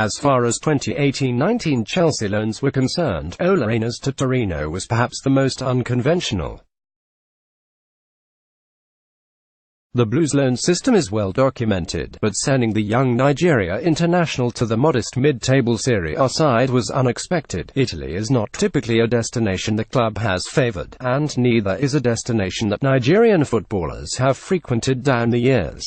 As far as 2018-19 Chelsea loans were concerned, Ola Aina's to Torino was perhaps the most unconventional. The Blues' loan system is well documented, but sending the young Nigeria international to the modest mid-table Serie A side was unexpected. Italy is not typically a destination the club has favoured, and neither is a destination that Nigerian footballers have frequented down the years.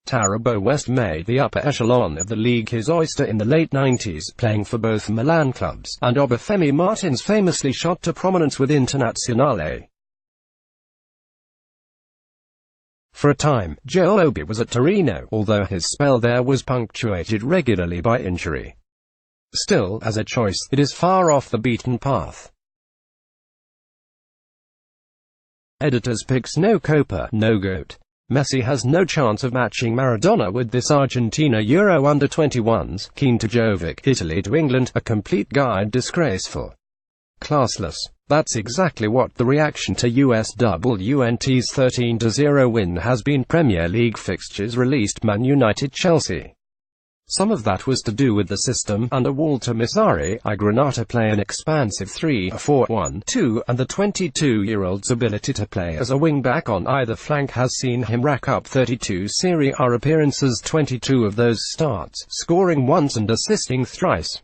Taribo West made the upper echelon of the league his oyster in the late 90s, playing for both Milan clubs, and Obafemi Martins famously shot to prominence with Internazionale. For a time, Joe Obi was at Torino, although his spell there was punctuated regularly by injury. Still, as a choice, it is far off the beaten path. Editors picks no Copa, no GOAT. Messi has no chance of matching Maradona with this Argentina Euro under-21s, keen to Jovic, Italy to England, a complete guide disgraceful. Classless. That's exactly what the reaction to USWNT's 13-0 win has been. Premier League fixtures released Man United Chelsea. Some of that was to do with the system. Under Walter Mazzarri, Granata play an expansive 3-4-1-2, and the 22-year-old's ability to play as a wing-back on either flank has seen him rack up 32 Serie A appearances, 22 of those starts, scoring once and assisting thrice.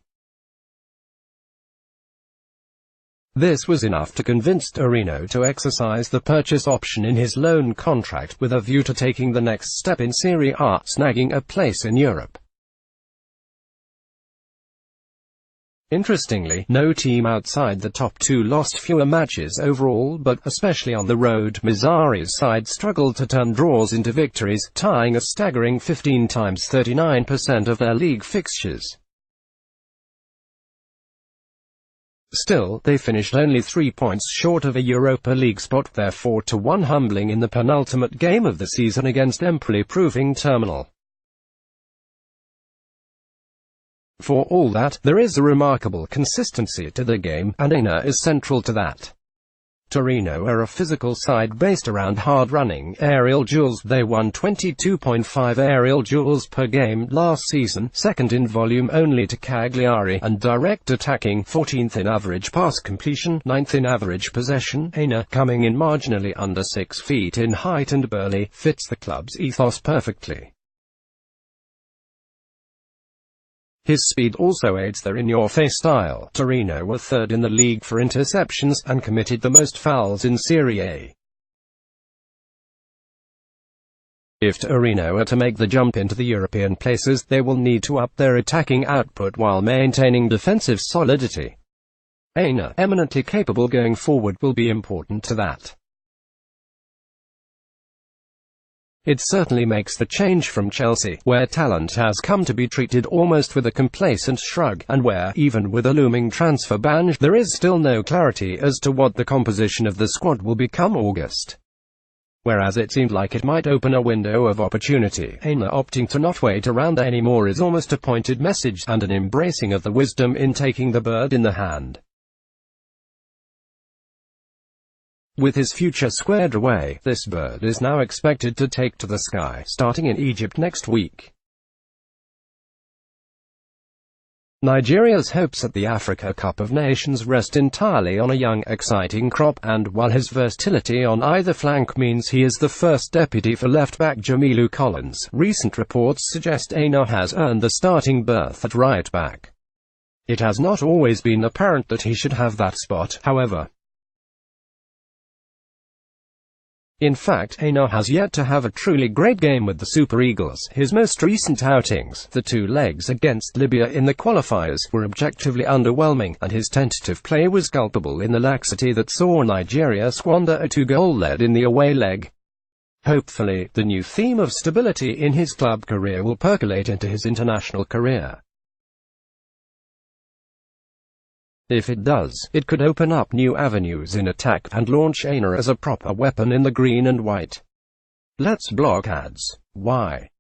This was enough to convince Torino to exercise the purchase option in his loan contract, with a view to taking the next step in Serie A, snagging a place in Europe. Interestingly, no team outside the top two lost fewer matches overall, but, especially on the road, Mazzarri's side struggled to turn draws into victories, tying a staggering 15 times 39% of their league fixtures. Still, they finished only 3 points short of a Europa League spot, their 4-1 humbling in the penultimate game of the season against Empoli proving terminal. For all that, there is a remarkable consistency to the game, and Aina is central to that. Torino are a physical side based around hard-running aerial duels. They won 22.5 aerial duels per game last season, second in volume only to Cagliari, and direct attacking, 14th in average pass completion, 9th in average possession. Aina, coming in marginally under 6 feet in height and burly, fits the club's ethos perfectly. His speed also aids their in-your-face style. Torino were third in the league for interceptions, and committed the most fouls in Serie A. If Torino are to make the jump into the European places, they will need to up their attacking output while maintaining defensive solidity. Aina, eminently capable going forward, will be important to that. It certainly makes the change from Chelsea, where talent has come to be treated almost with a complacent shrug, and where, even with a looming transfer ban, there is still no clarity as to what the composition of the squad will become August. Whereas it seemed like it might open a window of opportunity, Aina opting to not wait around anymore is almost a pointed message, and an embracing of the wisdom in taking the bird in the hand. With his future squared away, this bird is now expected to take to the sky, starting in Egypt next week. Nigeria's hopes at the Africa Cup of Nations rest entirely on a young, exciting crop, and while his versatility on either flank means he is the first deputy for left-back Jamilu Collins, recent reports suggest Aina has earned the starting berth at right-back. It has not always been apparent that he should have that spot, however. In fact, Aina has yet to have a truly great game with the Super Eagles. His most recent outings, the 2 legs against Libya in the qualifiers, were objectively underwhelming, and his tentative play was culpable in the laxity that saw Nigeria squander a 2-goal lead in the away leg. Hopefully, the new theme of stability in his club career will percolate into his international career. If it does, it could open up new avenues in attack, and launch Aina as a proper weapon in the green and white. Let's block ads. Why?